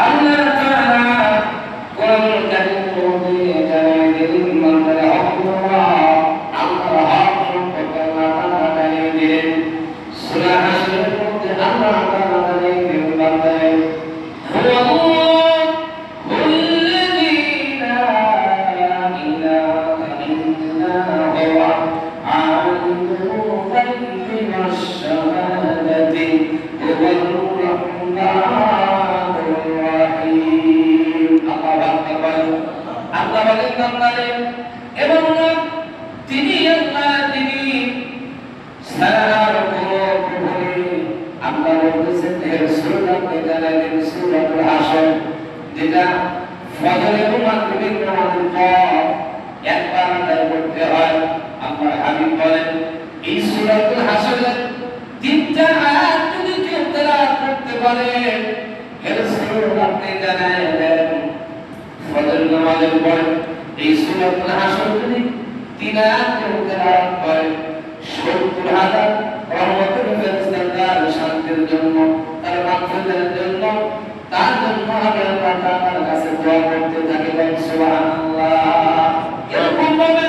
আল্লাহ তাআলা কোরআন কারীমের মধ্যে জানিয়ে দিলেন বান্দারা হকগুল্লাহ আল্লাহর হক সম্পর্কে আল্লাহ তাআলা জানিয়ে দিলেন সূরা হাশরের মধ্যে আল্লাহ তাআলা জানিয়ে দিলেন বান্দারা এবং তিনি আল্লাহ তিনি সারার উপরে আল্লাহ বলতেছেন এর সূরা জালালের সূরাতুল হাশর যেটা ফজর এবং মাগরিবের নামাজের পর একবার আদায় করতে হয়। আল্লাহর হাবিব বলেন এই সূরাতুল হাশরের তিনটা আয়াত যদি কেউ তেলাওয়াত করতে পারে এর সূরা আপনি জানালেন ফজর নামাজের পর এই সূরাতুল হাশর যদি তিন আয়াত কেউ তেলাওয়াত করে ৭০,০০০ রহমতের ফেরেশতার শান্তির জন্য তার মাগফিরাতের জন্য তার জন্য আমি আল্লাহ তাআলার কাছে দোয়া করতে থাকি সুবহানাল্লাহ। এরকম ভাবে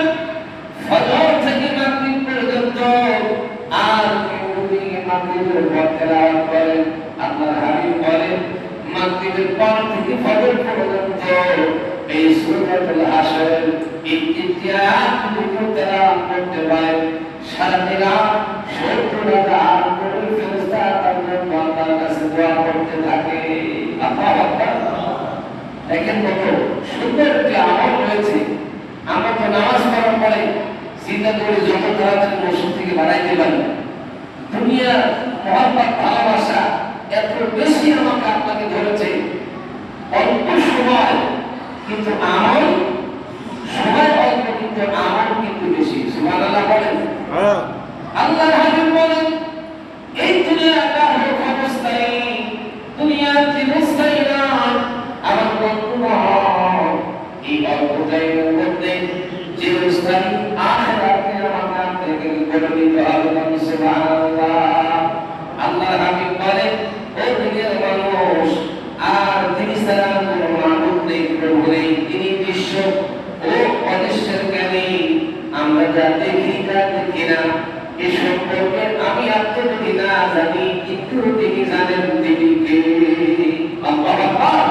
ফজর থেকে মাগরিব পর্যন্ত আর কেউ যদি মাগরিবের পর তেলাওয়াত করে আল্লাহর হাবিব বলেন মাগরিবের পর থেকে ফজর পর্যন্ত এই সূরাতুল হাশর এই তিনটি আয়াত যদি কেউ তেলাওয়াত করতে পারে সারা রাত ৭০,০০০ করে ফেরেশতা তার জন্য আল্লাহর কাছে দোয়া করতে থাকে। আল্লাহু আকবার। দেখেন কত সুন্দর একটি আমল রয়েছে। আমরা তো নামাজ পড়ার পরে চিন্তা করি যত তাড়াতাড়ি মসজিদ থেকে বাড়াইতে পারি। দুনিয়ার মহব্বত ভালোবাসা এত বেশি আমাকে আপনাকে ধরেছে অল্প সময় কিন্তু আমল সময় অল্প কিন্তু আমল কিন্তু বেশি। সুবহানাল্লাহ বলেন। আল্লাহর হাবিব বলেন এই দুনিয়াটা হলো ক্ষণস্থায়ী, দুনিয়া চিরস্থায়ী না। আমার বন্ধুগণ এই অল্প টাইমের মধ্যে চিরস্থায়ী আখিরাতে আমাদের থেকে করে নিতে হবে। সুবহানাল্লাহ। আল্লাহর হাবিব বলেন ও দুনিয়ার মানুষ আর তিনি ছাড়া কোনো মাবুদ নেই, প্রভু নেই, তিনি বিশ্ব ও অদৃশ্যের জ্ঞানী। আমরা যা দেখি যা দেখি না এ সম্পর্কে আমি আপনি যদি না জানি কিন্তু তিনি জানেন তিনি কে। আল্লাহু আকবার।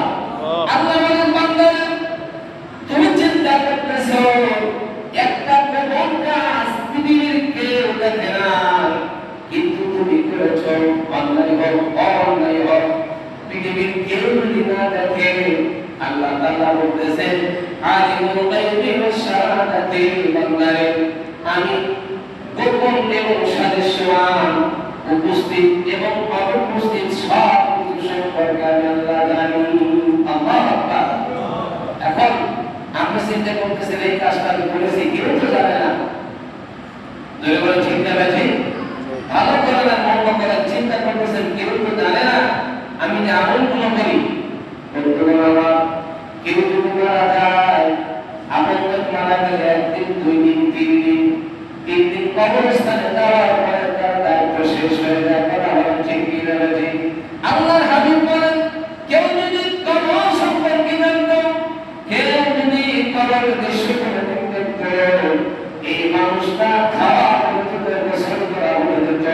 আল্লাহ বলেন বান্দা তুমি চিন্তা করতেছো একটা গোপন কাজ পৃথিবীর কেউ দেখে না কিন্তু তুমি করেছো অন্যায় হোক অন্যায় হোক পৃথিবীর কেউ যদি না দেখে আল্লাহ তাআলা বলতেছেন আলিমুল গায়বি ওয়াশ শাহাদাতি বান্দারে আমি গোপন এবং সাদৃশ্যবান উপস্থিত এবং অনুপস্থিত সব কিছু সম্পর্কে আমি আল্লাহ জানি। আল্লাহু আকবার। এখন আপনি চিন্তা করতেছেন এই কাজটা আমি করেছি কেউ তো জানে না। যদি বলে চিন্তা বেশি ভালো করে না মন্দ করে চিন্তা করতেছেন কেউ তো জানে না আমি যে আমলগুলো করি। কেউ যদি মারা যায় আমল মারা গেলে একদিন দুই দিন তিন দিন কবরস্থানে যাওয়ার পরে তার দায়িত্ব শেষ হয়ে যায়। কথা বলেন ঠিক কি না? আল্লাহর হাবিব বলেন কেউ যদি কবর সম্পর্কে জানত, কেউ যদি কবর দৃশ্য করে দেখত, এই মানুষটা খাওয়া পর্যন্ত গোসল করা হয়ে যেত,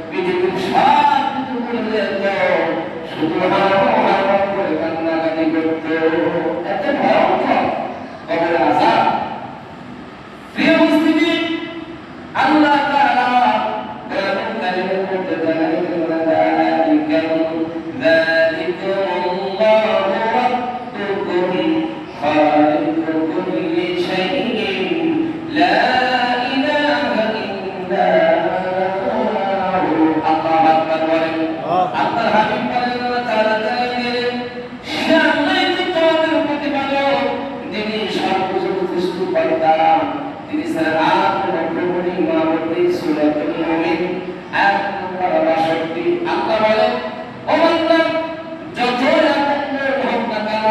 পৃথিবীর সব কিছু করে যেত, শুধু হাওয়া করে কান্নাকাটি করত। এত ভয়ঙ্কর কবরের আযাব। প্রিয় মুসলিম আল্লাহ তাআলা কোরআন কারীমের মধ্যে জানালেন যালিকুমুল্লাহু রাব্বুকুম খালিকু কুল্লি শাইইন লা ইলাহা ইল্লা হু। আল্লাহু আকবার বলেন। আল্লাহর হাবিব বলেন আল্লাহ তাআলা জানেন সে আল্লাহই তো তোমাদের প্রতিপালক, যিনি সর্বকিছু সৃষ্টিকর্তা, তিনি ছাড়া আর কোনো প্রভু নেই। মাবুদ নেই। সূরাতুল মুমিন আয়াত নম্বর ৬২। আল্লাহ বলেন ও বান্দা যতই আপন হোক না কেন,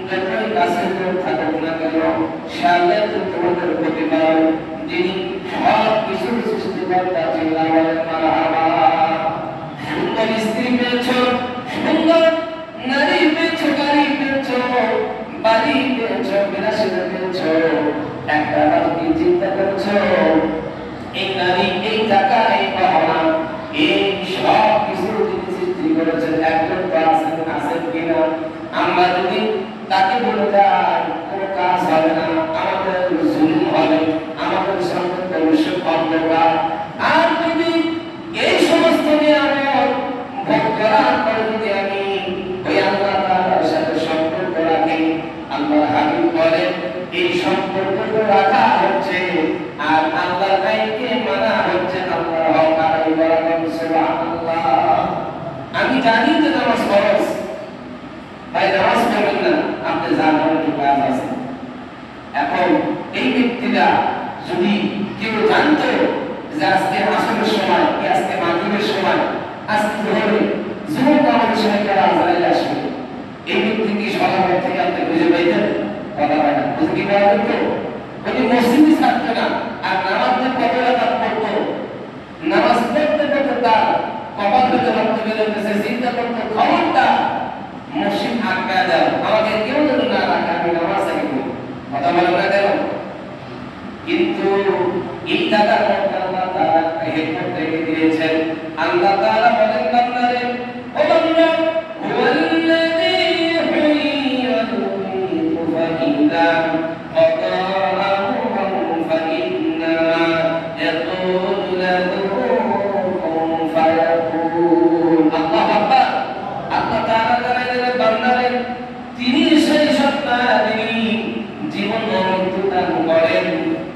যতই কাছের লোক থাকুক না কেন, সে আল্লাহ তো তোমাদের প্রতিপালক, যিনি সব কিছু সৃষ্টিকর্তা। চিল্লা বলেন মারহাবা। সুন্দর স্ত্রী পেয়েছ, সুন্দর নারী পেয়েছ, পেয়েছো, বিলাসিতা পেয়েছো, একটা কি চিন্তা করছো এই নারী, এই টাকা, এই গহনা, এই সব কিছু তিনি সৃষ্টি করেছেন একজন তো আছেন কিনা? আমরা যদি তাকে বলে যাই কোনো কাজ হবে না, আমাদের জুলুম হবে, আমাদের সঙ্গে ভবিষ্যৎ অন্ধকার। আর যদি এই সমস্ত নিয়ামত ভোগ করার পরে যদি আমি ওই আল্লাহ তাআলার সাথে সম্পর্ক রাখি, আল্লাহ হাবিব বলেন এই সম্পর্ক রাখা হচ্ছে আর আল্লাহর আইনকে মানা হচ্ছে, আল্লাহর হক আদায় করা। সুবহানাল্লাহ। আমি জানি যে নামাজ ফরজ, ভাই নামাজ পড়বেন না, আপনি জানেন কি কাজ আছে। এখন এই ব্যক্তিরা যদি কেউ জানতো যে আজকে আসরের সময়, আজকে মাগরিবের সময়, আজকে ধরে জুমার নামাজের সময় কারা আজরাইল আসবে, এই ব্যক্তি কি সকাল থেকে আপনি খুঁজে পাইতেন? কথা পায় না, বুঝে কি পাওয়া যেত? উনি মসজিদই ছাড়তো না, আর নামাজের কত রাকাত পড়তো, নামাজ পড়তে পড়তে তার কপাল থেকে রক্ত বেরোতেছে, চিন্তা করতো খবরটা মসজিদ আটকা দাও, আমাকে কেউ যেন না রাখে, আমি নামাজ আগে করি। কথা বলেন না কেন? কিন্তু এই টাকার মধ্যে আল্লাহ তাআলা হিকমত রেখে দিয়েছেন। আল্লাহ তাআলা বলেন বান্দারে, ও বান্দা, হুয়াল্লাযী ইউহয়ী ওয়া ইযা ক্বাদা আমরান ফাইন্নামা ইয়াকুলু লাহু কুন ফায়াকুন। আল্লাহু আকবার। আল্লাহ তাআলা জানেন বান্দারে তিনি সেই সত্তা, তিনি জীবন মৃত্যু দান করেন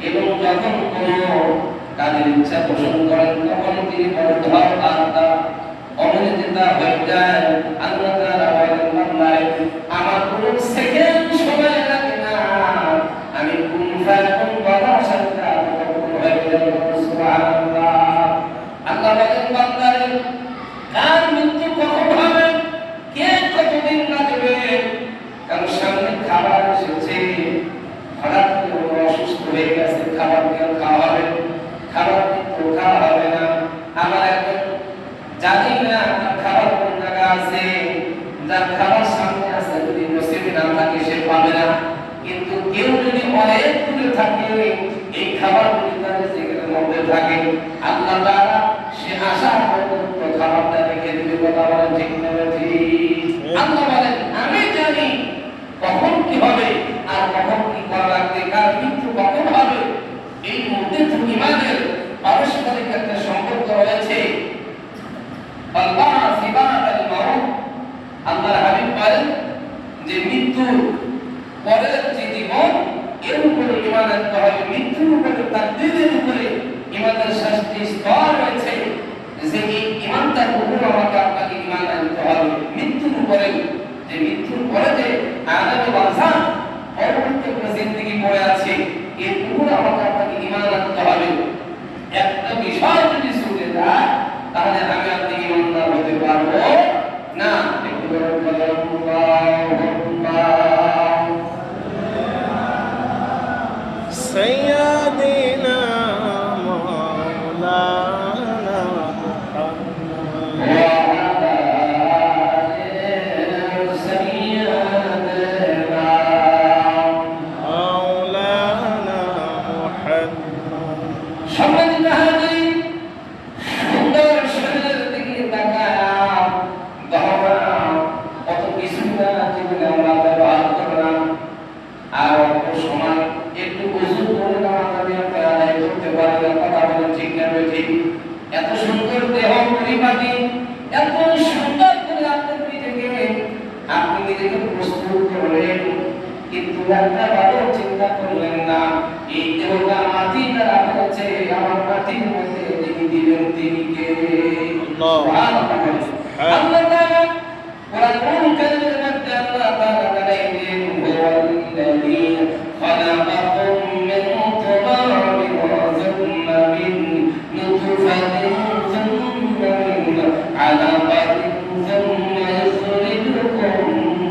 এবং যখন কোনো কাজের ইচ্ছা পোষণ করেন তখন তিনি বড় ধর আত্মা অমনিতা হয়ে যায়। আল্লাহ তাআলা বলেন বান্দারে আমার কোনো সেকেন্ড সময় লাগে না, আমি কুন ফায়াকুন বলার সাথে তখন হয়ে যায়। সুবহানাল্লাহ। আল্লাহ বলেন বান্দারে কার মৃত্যু কখন হবে, কে কতদিন লাগবে, কারণ সামনে খাবার এসেছে, হঠাৎ করে অসুস্থ হয়ে গেছে, খাবার খাওয়া হবে, খাবার কিন্তু খাওয়া হবে না। আমার একজন জানি না খাবার কোন জায়গা আছে, যার খাবার সামনে আছে যদি নসিবে না থাকে সে পাবে না। কিন্তু কেউ যদি অনেক দূরে থাকে, এই খাবারগুলি তার রিজিকের মধ্যে থাকে, আল্লাহ তাআলা সে আশা পর্যন্ত খাবারটা রেখে দিবে। কথা বলেন ঠিক না ঠিক? আল্লাহ বলেন আমি জানি কখন কি হবে আর কখন কি করা লাগবে, কার মৃত্যু কখন হবে। এই মধ্যে ইমানের পারস্পরিক একটা সম্পর্ক রয়েছে। আল্লাহ সিবাতাল মাউত, আল্লাহর হাবিব বলেন যে মৃত্যুর পরের যে জীবন এর উপরে ঈমান আনতে হবে, মৃত্যুর উপরে তাকদীরের উপরে ঈমানের শাস্তি স্তর রয়েছে, যে এই ঈমানটার উপরে আমাকে আপনাকে ঈমান আনতে হবে। মৃত্যুর উপরে যে মৃত্যুর পরে যে আযাব বারযাখ পরবর্তী একটা জিন্দেগি পড়ে আছে, এর উপরে আমাকে আপনাকে ঈমান আনতে হবে। একটা বিষয় যদি ছুটে যায় তাহলে আমি আপনি ঈমানদার হতে পারবো না। একটু বলেন আল্লাহুম্মা সাইয়্যিদিনা মাওলানা এত সুন্দর দেহ পরিপাটি, এত সুন্দর করে আপনার নিজেকে আপনি নিজেকে প্রস্তুত করলেন, কিন্তু একটা ভালো চিন্তা করলেন না এই দেহটা মাটি দ্বারা হয়েছে, আমার মাটির মধ্যে যিনি দিবেন তিনি কে? আল্লাহ।